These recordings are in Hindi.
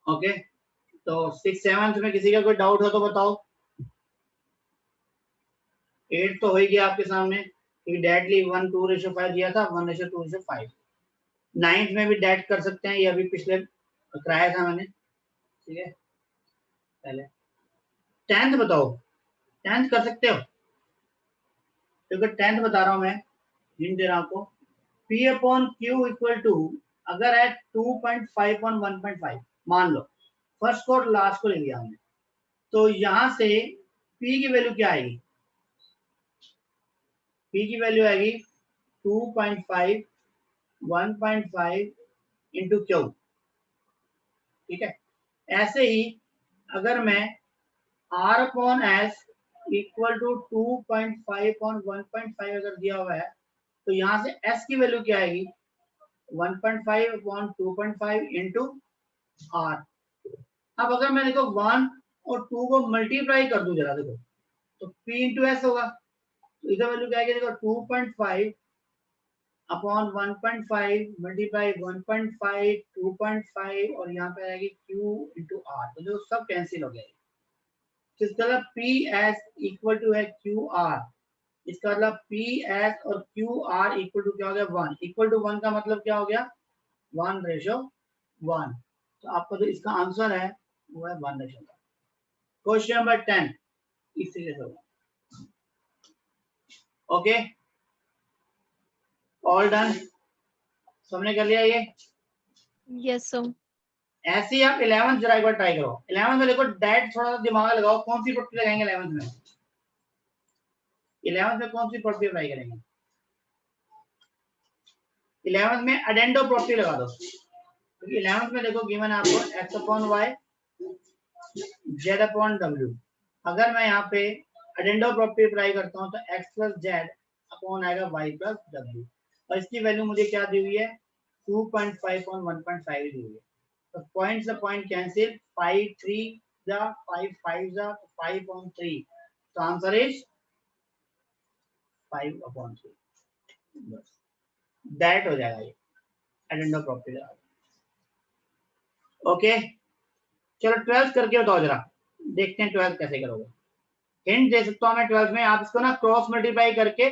ओके, तो 6-7 में किसी का कोई डाउट हो तो बताओ। 8 तो हो ही गया आपके सामने कि डायरेक्टली 1:2:5 दिया था, 1:2:5। 9th में भी डैट कर सकते हैं, ये अभी पिछले कराया था मैंने, ठीक है। पहले 10th बताओ, 10th कर सकते हो क्योंकि 10th बता रहा हूं मैं, हिंट दे रहा हूं आपको। P upon Q equal to, अगर है 2.5 on 1.5, मान लो फर्स्ट को लास्ट को ले लिया हमने, तो यहां से P की वैल्यू क्या आएगी? P की वैल्यू आएगी 2.5 1.5 इंटू Q, ठीक है। ऐसे ही अगर मैं R upon S equal to 2.5 on 1.5 अगर दिया हुआ है, तो यहाँ से S की वैल्यू क्या आएगी? 1.5 अपॉन 2.5 इंटू R। अब अगर मैं देखो 1 और 2 को मल्टीप्लाई कर दूं जरा, देखो तो P इंटू एस होगा, तो इधर वैल्यू क्या आएगी? देखो 2.5 अपॉन 1.5 मल्टीप्लाई 1.5 2.5 और यहाँ पे आएगी Q इंटू R, तो जो सब कैंसिल हो गया। इसका मतलब पी एस इक्वल टू है क्यू आर, इसका मतलब पी एस और क्यू आर इक्वल टू क्या हो गया? 1। इक्वल टू 1 का मतलब क्या हो गया? 1:1। तो आपका जो इसका आंसर है वो है 1:1। क्वेश्चन नंबर 10 इस तरीके से होगा। ओके, ऑल डन, सबने कर लिया ये? Yes sir. ऐसे ही आप 11th जरा एक बार ट्राई करो। 11th में देखो डैट थोड़ा सा दिमाग लगाओ, कौन सी पट्टी लगाएंगे 11th में? 11th में कौन सी पट्टी ट्राई करेंगे? 11th में अडेंडो प्रॉपर्टी लगा दो, क्योंकि 11th में देखो गिवन है आपको x upon y z upon डब्ल्यू। अगर मैं यहाँ पे अडेंडो प्रॉपर्टी अप्लाई करता हूँ तो x प्लस जेड अपॉन आएगा y प्लस डब्ल्यू, और इसकी वैल्यू मुझे क्या दी हुई है? 2.5 और 1.5 दी हुई है। तो पॉइंट से पॉइंट कैंसिल, 5 3 जा 5 5 जा 5 on 3, तो आंसर इज 5 upon 3। बस दैट हो जाएगा ये अडेंडो प्रॉपर्टी लगा। ओके, चलो 12th करके बताओ जरा, देखते हैं 12th कैसे करोगे। हिंट दे सकता हूं मैं 12th में, आप इसको ना क्रॉस मल्टीप्लाई करके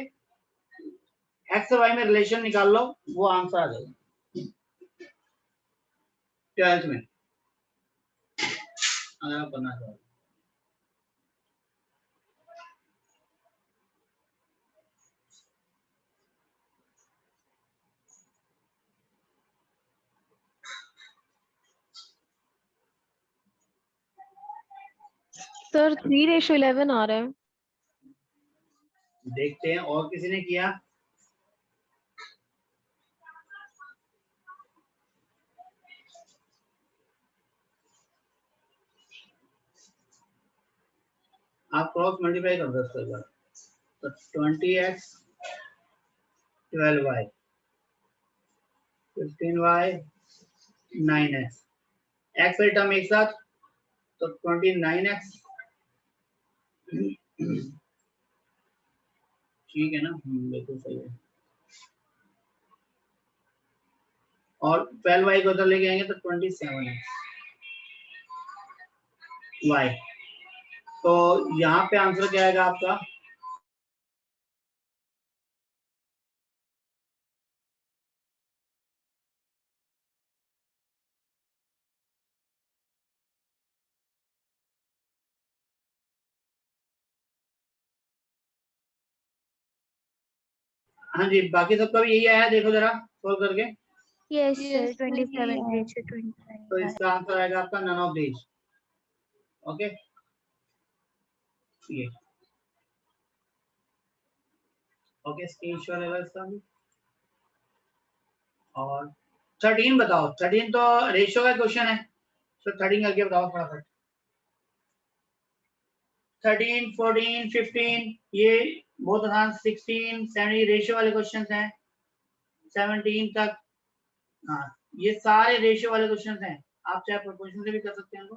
एक्स और वाई में रिलेशन निकाल लो, वो आंसर आ जाएगा 12th में, अगर आप करना चाहो। सर 3:11 आ रहा है। देखते हैं और किसी ने किया? आप क्रॉस मल्टीप्लाई कर दो इसको एक बार, तो 20x 12y 15y 9x, x वाली टर्म एक साथ, तो 29x, ठीक है ना? बिल्कुल सही है। और 12y को उधर लेके आएंगे तो 27x y, तो यहाँ पे आंसर क्या आएगा आपका? हाँ जी, बाकी सबका भी यही आया, देखो जरा सोल्व करके। यस सर 27 तो इसका आंसर आएगा आपका नन ऑफ दीज। ओके, ये ओके, स्क्रीनशॉट लेगा इसका भी। और 13 बताओ, 13 तो रेशियो का क्वेश्चन है, तो 13 करके बताओ फटाफट। 13 14 15 ये बहुत आसान, 16 17 रेशियो वाले क्वेश्चन हैं, 17 तक। हाँ, ये सारे रेशियो वाले क्वेश्चन हैं, आप चाहे प्रोपोर्शन से भी कर सकते हैं इनको।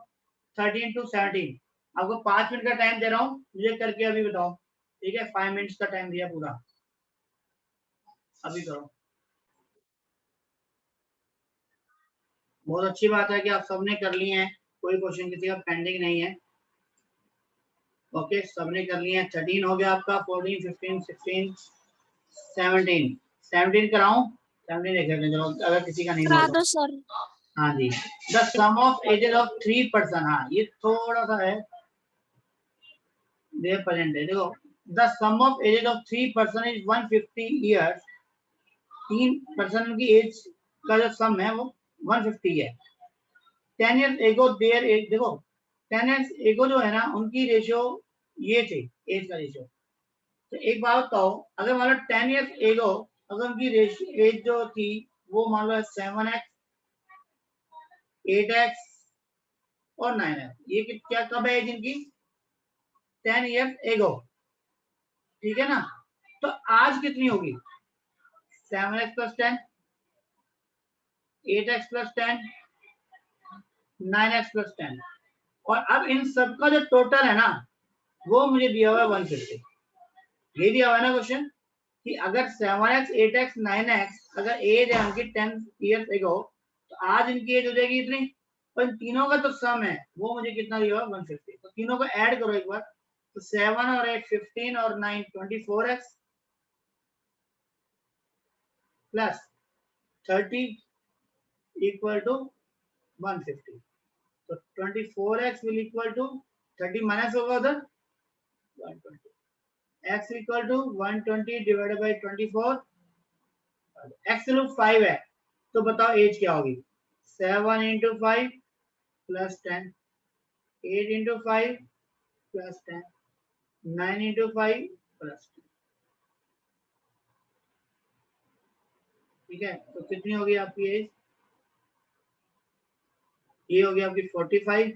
13 to 17, आपको 5 मिनट का टाइम दे रहा हूँ, मुझे करके अभी बताओ, ठीक है? 5 मिनट्स का टाइम दिया पूरा, अभी करो। बहुत अच्छी बात है कि आप सबने कर लिए हैं, कोई क्वेश्चन किसी का पेंडिंग नहीं है। ओके, सबने कर लिए हैं। 13 हो गया आपका, 14, 15, 16, 17। 17 कराऊं? 17 देख लेते हैं चलो, अगर किसी का नहीं करा हुआ दो तो। सर। हाँ जी, the sum of ages of 3 person, हाँ ये थोड़ा सा है, देर प्रेजेंट है। देखो, the sum of ages of 3 person is 150 years. 3 person की एज का जो सम है वो 150 है। 10 years ago देयर एज, देखो 10 years ago जो है ना, उनकी रेशियो ये थे, एज का रेशियो। तो एक बात बताओ, अगर मान लो 10 years ago अगर उनकी एज जो थी वो मान लो 7x, 8x और 9x, ये क्या कब है एज इनकी? 10 years ago, ठीक है ना। तो आज कितनी होगी? 7x plus 10, 8x plus 10, 9x plus 10। और अब इन सबका जो टोटल है ना, वो मुझे दिया हुआ है 150। ये दिया हुआ है ना क्वेश्चन कि अगर 7x, 8x, 9x अगर एज है उनकी 10 years ago, तो आज इनकी एज हो जाएगी इतनी। और इन तीनों का तो सम है, वो मुझे कितना दिया हुआ? 150। तो तीनों को ऐड करो एक बार, तो 7 और 8 15 और 9 24x प्लस 30 इक्वल टू 150। तो 24x will equal to 30 minus होगा उधर 120, x equal to 120 divided by 24। x value 5 है, तो बताओ एज क्या होगी? 7 into 5 plus 10, 8 into 5 plus 10, 9 into 5 plus 10। ठीक है, तो कितनी होगी आपकी एज? ये होगी आपकी 45,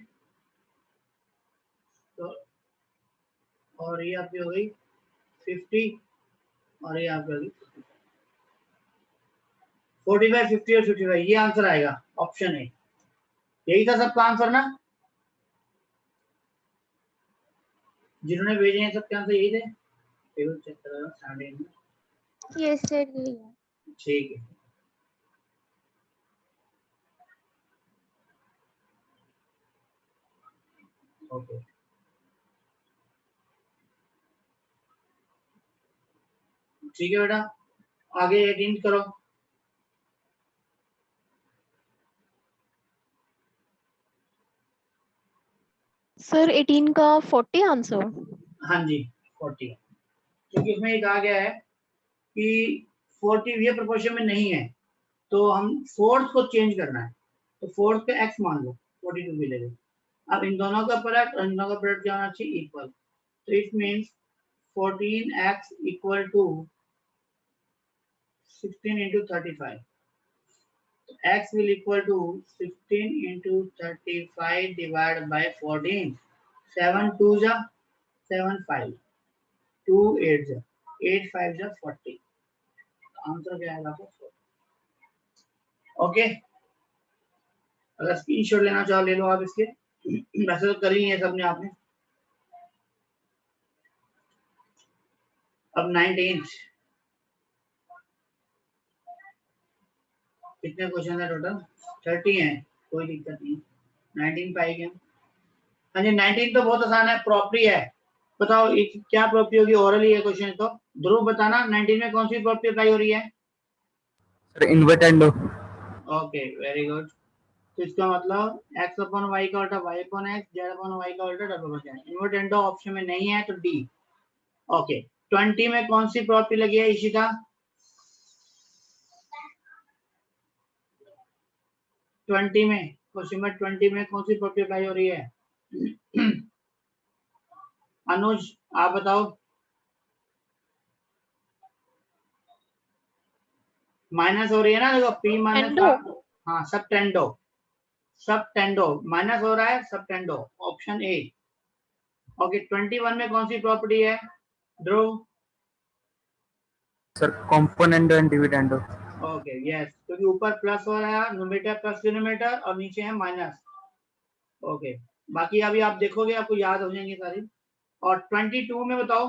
तो और ये आपकी हो गई 50, और ये आपकी होगी 45, 50 और 55। ये आंसर आएगा, ऑप्शन ए। यही था सबका आंसर ना, जिन्होंने भेजे हैं सबके आंसर यही थे। चेक करो। ये सेट लिया। ठीक है, ओके। ठीक है बेटा, आगे 18 करो। सर 18 का 40 आंसर। हाँ जी 40, क्योंकि इसमें ये कहा गया है कि 40 ये प्रोपोर्शन में नहीं है, तो हम फोर्थ को चेंज करना है, तो फोर्थ का x मान लो 42 मिलेगा। अब इन दोनों का प्रोडक्ट और इन दोनों का प्रोडक्ट क्या होना चाहिए? इक्वल। तो it means 14x equal to 16 into 35। x will equal to 16 into 35 divided by 14। 7 2 जा 7 5, 2 8 जा 8 5 जा 40। आंसर क्या आएगा आपको? ओके, अगर स्क्रीनशॉट लेना चाहो ले लो आप इसके। वैसे तो कर ही है सबने आपने। अब 19 कितने क्वेश्चन है टोटल? 30 है, कोई दिक्कत नहीं। 19 पाएंगे। हाँ जी, 19 तो बहुत आसान है, प्रॉपर्टी है। बताओ क्या प्रॉपर्टी होगी? ओरली है क्वेश्चन, तो ध्रुव बताना 19 में कौन सी प्रॉपर्टी अप्लाई हो रही है? Sir invertendo. Okay, very good. तो इसका मतलब x अपॉन y का उल्टा y upon x, z upon y का उल्टा w upon z। Invertendo option में नहीं है, तो डी। ओके, 20 में कौन सी प्रॉपर्टी लगी है इशिता? 20 में, क्वेश्चन में 20 में कौन सी प्रॉपर्टी अप्लाई हो रही है? अनुज आप बताओ। माइनस हो रही है ना, देखो p माइनस एंडो। हाँ सब टेंडो, सब टेंडो माइनस हो रहा है, सब टेंडो, ऑप्शन ए। ओके, 21 में कौन सी प्रॉपर्टी है Dhruv? Sir componendo and dividendo. Okay yes, क्योंकि ऊपर प्लस हो रहा है, न्यूमरेटर प्लस डिनोमिनेटर, और नीचे है माइनस। ओके, बाकी अभी आप देखोगे आपको याद हो जाएंगे सारी। और 22 में बताओ,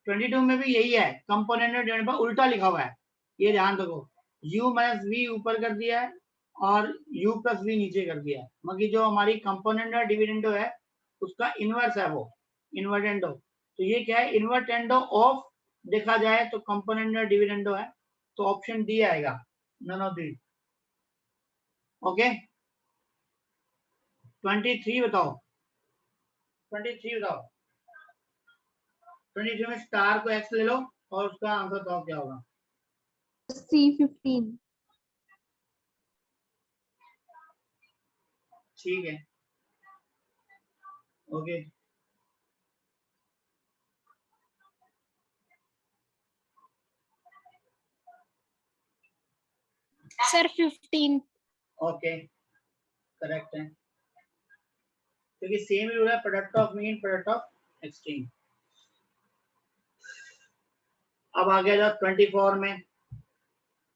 22 में भी यही है, कंपोनेंट डिवाइडेड बाय उल्टा लिखा हुआ है, ये ध्यान रखो। u माइनस वी ऊपर कर दिया है और u प्लस वी नीचे कर दिया है, मगर जो हमारी कंपोनेंट है डिविडेंडो है उसका इनवर्स है, वो इन्वर्टेंडो। तो ये क्या है, इन्वर्टेंडो ऑफ देखा जाए तो कंपोनेंट डिविडेंडो है, तो ऑप्शन डी आएगा, नन ऑफ दी। ओके 23 बताओ, 23 बताओ। 23 में स्टार को एक्स ले लो और उसका आंसर बताओ क्या होगा। C15. ठीक है, ओके सर 15। ओके करेक्ट है, क्योंकि सेम रूल है, product of mean product of extreme. अब आ गया जाओ 24 में।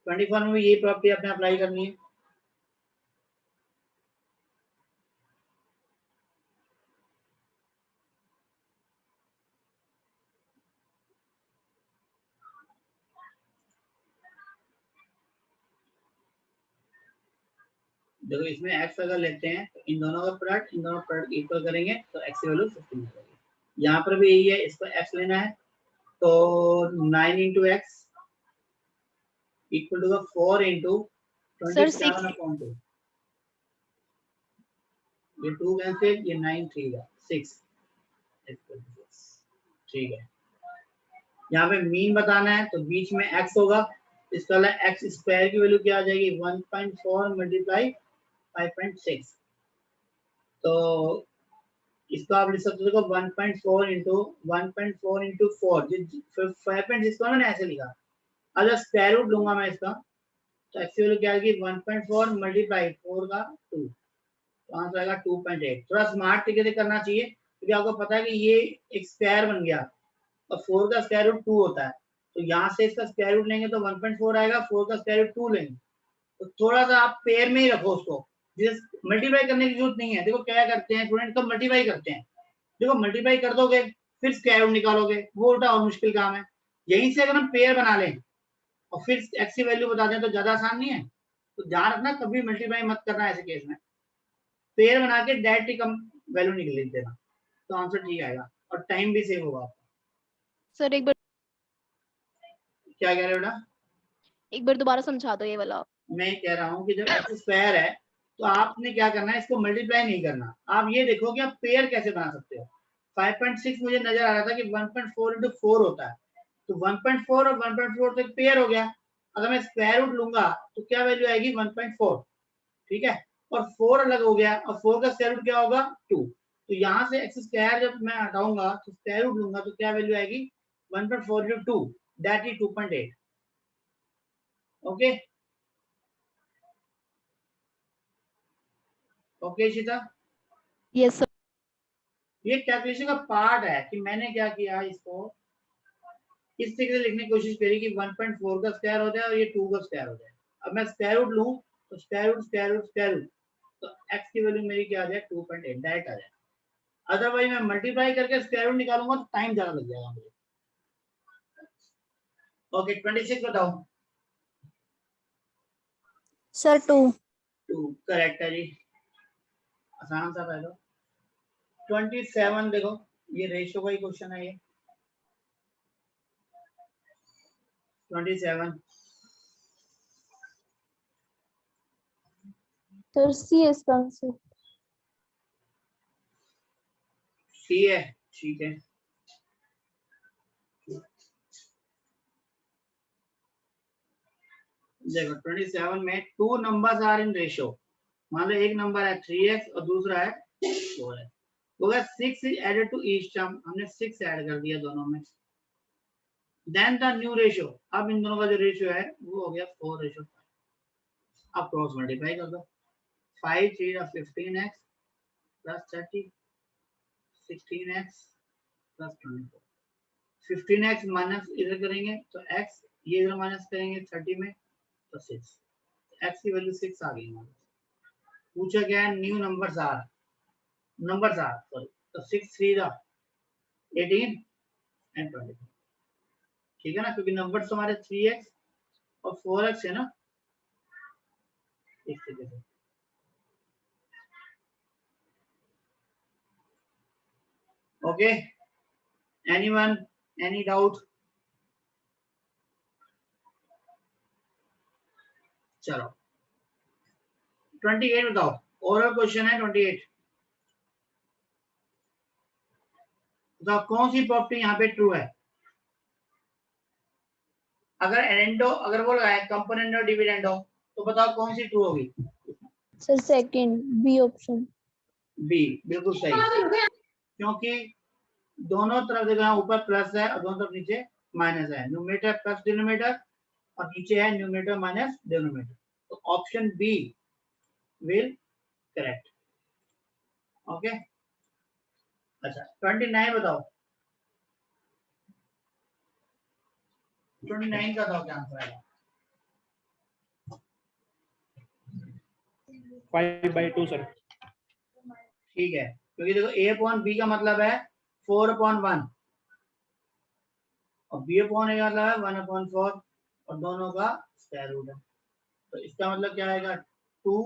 24 में भी यही प्रॉपर्टी आपने अप्लाई करनी है। देखो इसमें x अगर लेते हैं तो इन दोनों का प्रोडक्ट, इन दोनों प्रोडक्ट इक्वल करेंगे तो x की वैल्यू 15 मिलेगी। यहाँ पर भी यही है, इसको x लेना है तो 9 into x equal to 4 into Sir, 27/2। ये 2 कैंसिल, ये 9 3 का 6, ठीक है। यहाँ पे मीन बताना है तो बीच में x होगा, इसका एक्स स्क्वायर की वैल्यू क्या आ जाएगी 1.4 मल्टीप्लाई 5.6। तो इसको आप लिख सकते हो 1.4 इंटू 1.4 इंटू 4, 5.6 को मैंने ऐसे लिखा। अगर स्क्वायर रूट लूंगा मैं इसका तो एक्स की वैल्यू क्या आएगी 1.4 मल्टीप्लाई 4 का 2, तो आंसर आएगा 2.8। थोड़ा स्मार्ट तरीके से करना चाहिए क्योंकि आपको पता है कि ये एक स्क्वायर बन गया और 4 का स्क्वायर रूट 2 होता है, तो यहाँ से इसका स्क्वायर रूट लेंगे तो 1.4 आएगा, 4 का स्क्वायर रूट 2 लेंगे, तो थोड़ा सा आप पेयर में ही रखो उसको, जिस मल्टीप्लाई करने की जरूरत नहीं है। देखो क्या करते हैं स्टूडेंट, तो मल्टीप्लाई करते हैं, देखो मल्टीप्लाई कर दोगे फिर स्क्वायर रूट निकालोगे, वो उल्टा और मुश्किल काम है। यहीं से अगर हम पेयर बना लें और फिर एक्स की वैल्यू बता दें तो ज्यादा आसान नहीं है। तो ध्यान रखना कभी मल्टीप्लाई मत करना ऐसे केस में, पेयर बना के डायरेक्टली कम वैल्यू निकल देना, तो आंसर ठीक आएगा और टाइम भी सेव होगा। सर एक बार क्या कह रहे हो बेटा? एक बार दोबारा समझा दो ये वाला। मैं कह रहा हूँ कि जब एक्स स्क्वायर है तो आपने क्या करना है, इसको मल्टीप्लाई नहीं करना, आप ये देखो कि आप पेयर कैसे बना सकते हो। 5.6 मुझे नजर आ रहा था कि 1.4 इंटू 4 होता है, तो 1.4 और 1.4 तो पेयर हो गया। अगर मैं स्क्वायर रूट लूंगा तो क्या वैल्यू आएगी 1.4, ठीक है, और 4 अलग हो गया और 4 का स्क्वायर रूट क्या होगा 2, तो यहाँ से एक्स स्क्वायर जब मैं हटाऊंगा तो स्क्वायर रूट लूंगा तो क्या वैल्यू आएगी 1.4 into 2, that is 2.8। Okay okay शिता, यस सर। ये कैलकुलेशन का पार्ट है कि मैंने क्या किया, इसको इस तरीके से लिखने की कोशिश करी कि 1.4 का स्क्वायर हो जाए और ये 2 का स्क्वायर हो जाए। अब मैं स्क्वायर रूट लूं तो square root square root square root, तो x की वैल्यू मेरी क्या आ जाए 2.8 डायरेक्ट आ जाए। अदरवाइज मैं मल्टीप्लाई करके स्क्वायर रूट निकालूंगा तो टाइम ज्यादा लग जाएगा मुझे। ओके 26 बताओ। सर 2। 2 करेक्ट है जी, आसान सा पहले। 27 देखो, ये रेशियो का ही क्वेश्चन है ये। 27 सर सी है इसका आंसर। सी है, ठीक है। देखो 27 में 2 नंबर्स आर इन रेशियो, मान लो एक नंबर है 3x और दूसरा है 4x, तो अगर 6 is added to each term, हमने 6 ऐड कर दिया दोनों में, देन द न्यू रेशियो, अब इन दोनों का जो रेशियो है वो हो गया 4:5। अब क्रॉस मल्टीप्लाई कर दो, 5 3 15x plus 30, 16x plus 24, 15x minus इधर करेंगे तो x, ये इधर माइनस करेंगे 30 में तो 6, x की वैल्यू 6 आ गई हमारे। पूछा गया है न्यू नंबर्स आर, सॉरी, तो 6 3 18 एंड 24, ठीक है ना, क्योंकि नंबर्स हमारे 3x और 4x है ना, तरीके से। Okay, anyone, any doubt? चलो 28 बताओ, ओरल क्वेश्चन है 28। बताओ कौन सी प्रॉपर्टी यहाँ पे ट्रू है? अगर एंडो, अगर वो लगाए कंपोनेंडो डिविडेंडो, तो बताओ कौन सी ट्रू होगी? Sir second, B option. B, बिल्कुल सही, क्योंकि दोनों तरफ देखो ऊपर प्लस है और दोनों तरफ नीचे माइनस है, न्यूमरेटर प्लस डिनोमिनेटर और नीचे है न्यूमरेटर माइनस डिनोमिनेटर, तो option B will correct. Okay, अच्छा 29 बताओ, 29 का बताओ क्या आंसर आएगा? 5/2 सर। ठीक है, क्योंकि देखो a अपॉन b का मतलब है 4/1 और b अपॉन a का मतलब है 1/4 और दोनों का स्क्वायर रूट है, तो इसका मतलब क्या आएगा? 2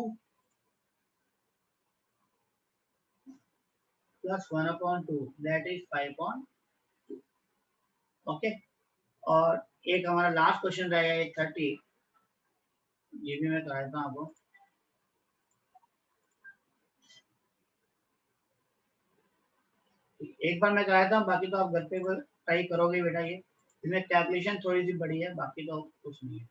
+ 1/2 दैट इज 5/2। ओके, और एक हमारा लास्ट क्वेश्चन रहेगा 30, ये भी मैं करा देता हूँ आपको। एक बार मैं कराता हूँ, बाकी तो आप घर पे ट्राई करोगे बेटा। ये इसमें कैलकुलेशन थोड़ी सी बड़ी है, बाकी तो कुछ नहीं है।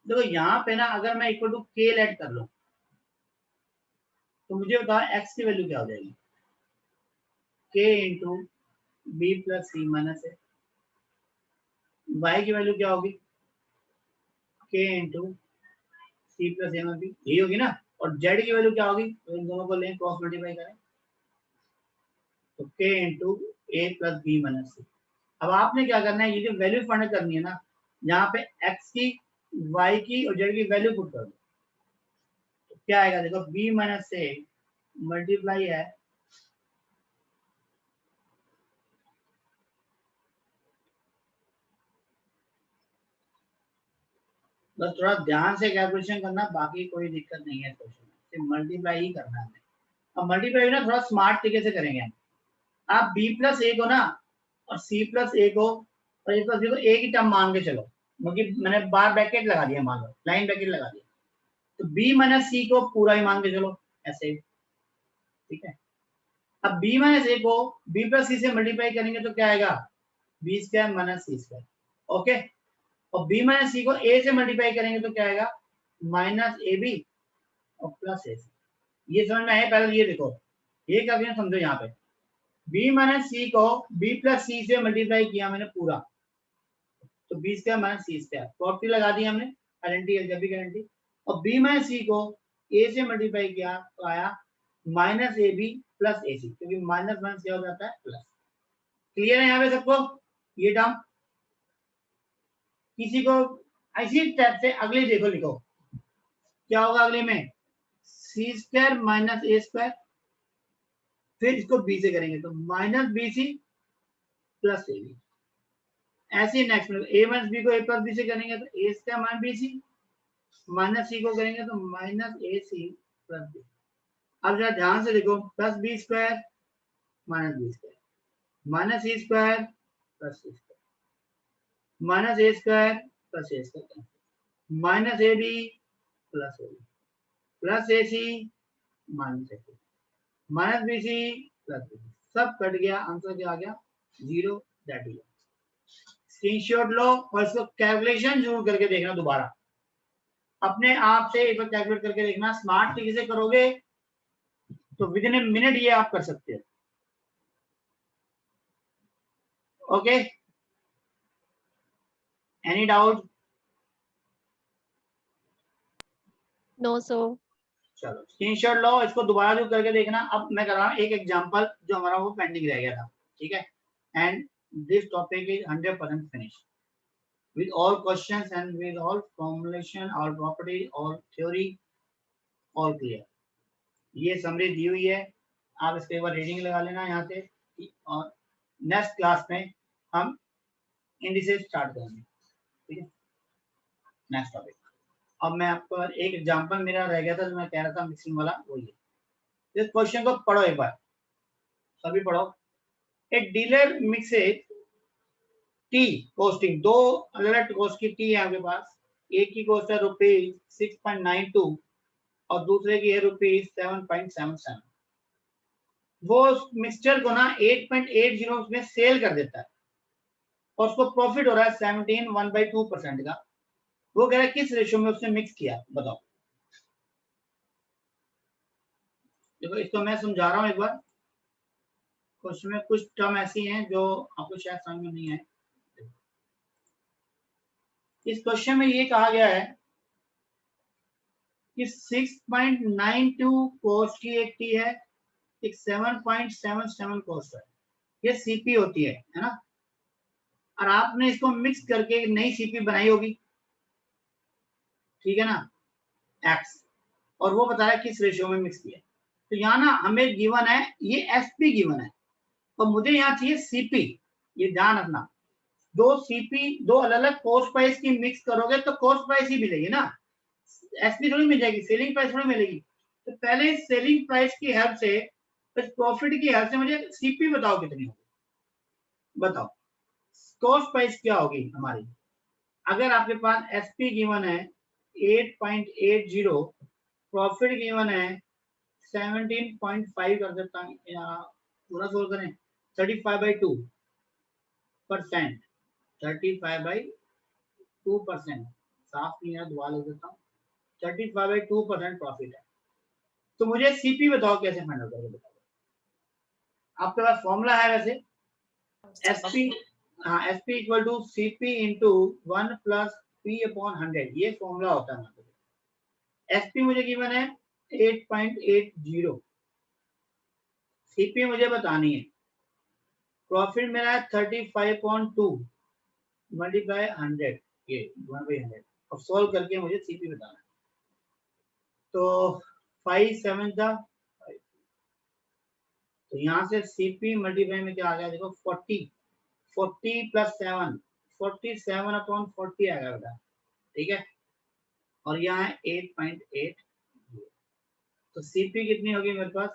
देखो यहाँ पे ना, अगर मैं इक्वल टू k लेट कर लूं, तो मुझे बताओ x की वैल्यू क्या हो जाएगी? k इंटू बी प्लस सी माइनस है। y की वैल्यू क्या होगी? k इंटू सी प्लस ए में बी, यही होगी ना। और z की वैल्यू क्या होगी? तो इन दोनों को लें, क्रॉस मल्टीप्लाई करें, तो k इंटू ए प्लस बी माइनस सी। अब आपने क्या करना है, ये जो वैल्यू फाइंड करनी है ना, यहाँ पे x की, y की और z की वैल्यू पुट कर दो, तो क्या आएगा? देखो b माइनस से मल्टीप्लाई है बस थोड़ा ध्यान से कैलकुलेशन करना, बाकी कोई दिक्कत नहीं है क्वेश्चन में, सिर्फ मल्टीप्लाई ही करना है। अब मल्टीप्लाई ना थोड़ा स्मार्ट तरीके से करेंगे हम। आप b प्लस ए को ना और c प्लस ए को और a प्लस बी को एक ही टर्म मान के चलो, क्योंकि मैंने बार ब्रैकेट लगा दिया, मान लो लाइन ब्रैकेट लगा दिया, तो b माइनस सी को पूरा ही मान के चलो ऐसे, ठीक है। अब b माइनस ए को b प्लस सी से मल्टीप्लाई करेंगे तो क्या आएगा? b square minus C square. Okay, और b माइनस सी को a से मल्टीप्लाई करेंगे तो क्या आएगा? माइनस ए बी और प्लस ए सी। ये समझ में आया? पहले ये देखो, ये क्या समझो, यहाँ पे b माइनस सी को b प्लस सी से मल्टीप्लाई किया मैंने पूरा, तो b square minus C square, property लगा दी हमने, आइडेंटिटी अलजेब्रिक आइडेंटिटी। और b माइनस सी को a से मल्टीप्लाई किया तो आया minus A B plus A सी, क्योंकि माइनस माइनस क्या हो जाता है? प्लस। क्लियर है यहाँ पे सबको ये टर्म? किसी को इसी टाइप से अगली देखो, लिखो क्या होगा अगले में? C square minus A square, फिर इसको बी से करेंगे तो minus B C plus A B. ऐसे नेक्स्ट में ए माइनस बी को ए प्लस बी से करेंगे तो A square minus B C, minus C को करेंगे तो minus A C plus B. अब जरा ध्यान से देखो, plus B square minus B square, minus C square plus C square, minus A square plus A square, minus A B plus A B, plus A C minus A C, minus B C plus B C, सब कट गया, आंसर क्या आ गया? 0। दैट इज स्क्रीनशॉट लो और इसको कैलकुलेशन जरूर करके देखना दोबारा, अपने आप से एक बार कैलकुलेट करके देखना। स्मार्ट तरीके से करोगे तो विद इन ए मिनट ये आप कर सकते हो। Okay, any doubt? No, sir. चलो स्क्रीनशॉट लो, इसको दोबारा जो करके देखना। अब मैं कर रहा हूँ एक एग्जांपल जो हमारा वो पेंडिंग रह गया था, ठीक है। And this topic is 100% finish with all questions and with all formulation, all property, all theory, all clear। ये समरी दी हुई है, आप इसके एक बार रीडिंग लगा लेना यहाँ से, और नेक्स्ट क्लास में हम इंडिसेस स्टार्ट करेंगे, ठीक है। Next topic. अब मैं आपको एक एग्जांपल मेरा रह गया था जो मैं कह रहा था मिक्सिंग वाला, वो ये। इस क्वेश्चन को पढ़ो एक बार, सभी पढ़ो। A dealer mixes T costing, दो अलग कॉस्ट की टी है आपके पास। एक की कॉस्ट है ₹6.92 और दूसरे की है ₹7.77। वो उस मिक्सचर को ना 8.80 में सेल कर देता है और उसको प्रॉफिट हो रहा है 17.1/2% का। वो कह रहा है किस रेशियो में उसने मिक्स किया, बताओ। देखो इसको मैं समझा रहा हूँ एक बार। क्वेश्चन में कुछ टर्म ऐसी हैं जो आपको शायद समझ में नहीं आए। इस क्वेश्चन में ये कहा गया है कि 6.92 कॉस्ट की एक टी है, एक 7.77 कॉस्ट है, ये सीपी होती है ना। और आपने इसको मिक्स करके एक नई सीपी बनाई होगी, ठीक है ना, एक्स, और वो बता रहा है किस रेशियो में मिक्स किया। तो यहाँ ना हमें गिवन है ये एसपी गिवन है और मुझे यहाँ चाहिए सीपी। ये ध्यान रखना, दो सीपी, दो अलग अलग कॉस्ट प्राइस की मिक्स करोगे तो कॉस्ट प्राइस ही मिलेगी ना, एसपी थोड़ी मिल जाएगी, सेलिंग प्राइस थोड़ी मिलेगी। तो पहले सेलिंग प्राइस की हेल्प से, प्रॉफिट की हेल्प से मुझे सीपी बताओ कितनी होगी। बताओ कॉस्ट प्राइस क्या होगी हमारी। अगर आपके पास एसपी गिवन है 8.80, प्रॉफिट गिवन है 17.5 कर देता हूँ, पूरा सोल्व करें 35/2%, 35/2%, साफ नहीं है दुआ लिख देता हूँ, 35/2% प्रॉफिट है। तो मुझे सीपी बताओ कैसे फाइंड आउट करोगे, बताओ। आपके पास फॉर्मूला है वैसे, एसपी, हाँ, SP equal to CP into 1 + P/100, ये फॉर्मूला होता है। एसपी मुझे गिवन है 8.80, सीपी मुझे बतानी है, प्रॉफिट मेरा है 35.2 मल्टीप्लाई 100, ये 1/100, और सॉल्व करके मुझे सीपी बताना है। तो 5 7 था, तो यहाँ से सीपी मल्टीप्लाई में क्या आ गया देखो 40 + 7, 47/40 आएगा बेटा, ठीक है। और यहाँ है 8.8, तो सीपी कितनी होगी मेरे पास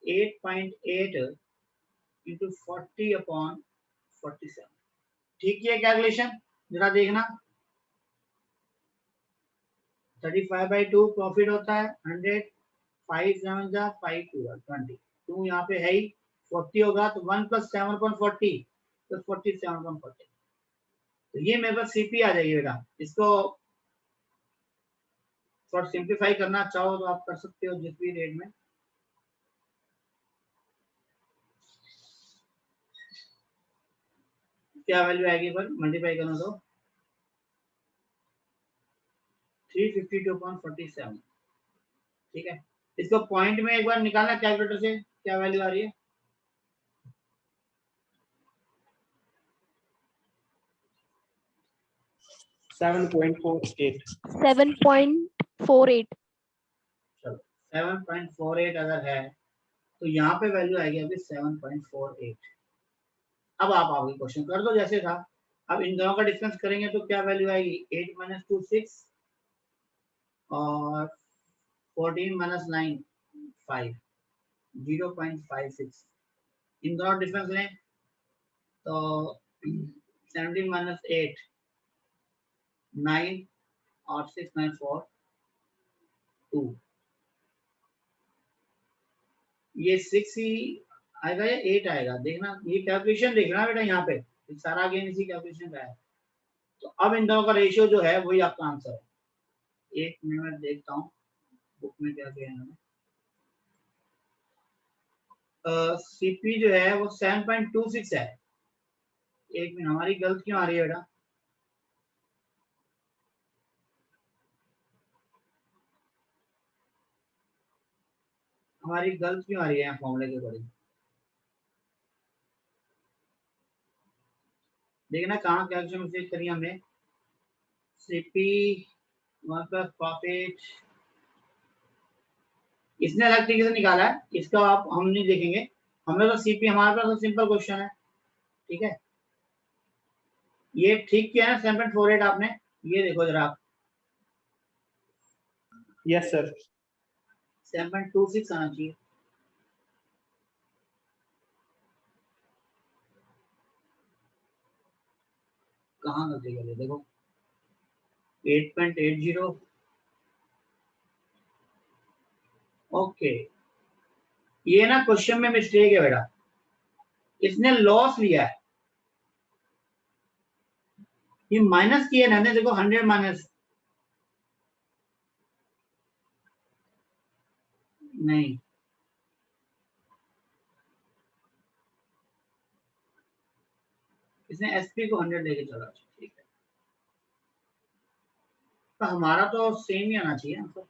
8.8 इंटू 40/47। ठीक है कैलकुलेशन जरा देखना। 35/2 प्रॉफिट होता है 100, 5 7 जा 5 2 20, 2 यहाँ पे है ही, 40 होगा तो 1 + 7/40 तो 47/40। तो ये मेरे पास सीपी आ जाएगी बेटा। इसको थोड़ा सिंप्लीफाई करना चाहो तो आप कर सकते हो जिस भी रेट में। क्या वैल्यू आएगी पर मल्टीप्लाई करना तो 352.47, ठीक है। इसको पॉइंट में एक बार निकालना कैलकुलेटर से, क्या वैल्यू आ रही है। Seven point four eight. चलो 7.48 अगर है तो यहाँ पे वैल्यू आएगी अभी 7.48। अब आप आगे क्वेश्चन कर दो जैसे था। अब इन दोनों का डिफरेंस करेंगे तो क्या वैल्यू आएगी 8 - 2 6 और 14 - 9 5, 0.56। इन दोनों डिफरेंस लें तो 17 - 8 9 और 6 9 4 2, ये 6 ही आएगा या 8 आएगा देखना। ये कैलकुलेशन देखना बेटा, यहाँ पे सारा गेम इसी कैलकुलेशन का है। तो अब इन दोनों का रेशियो जो है वही आपका आंसर है। एक मिनट में देखता हूँ बुक में क्या किया है। सीपी जो है वो 7.26 है। एक मिनट, हमारी गलत क्यों आ रही है बेटा। हमारी गलत क्यों आ रही है फॉर्मूले के अकॉर्डिंग, देखना कहाँ कैल्शियम मिस्टेक करी हमने। सीपी 1 + प्रॉफिट, इसने अलग तरीके से निकाला है, इसका आप हम नहीं देखेंगे। हमें तो सीपी, हमारे पास तो सिंपल क्वेश्चन है, ठीक है, ये ठीक किया है 7.48 आपने, ये देखो जरा आप, यस सर। 7.26 आना चाहिए। कहाँ गलती कर देखो, 8.80। ओके, ये ना क्वेश्चन में मिस्टेक है बेटा, इसने लॉस लिया है, ये माइनस किया ना, देखो 100 माइनस नहीं, इसने एसपी को 100 लेके चला, ठीक है, तो हमारा तो सेम ही आना चाहिए आंसर।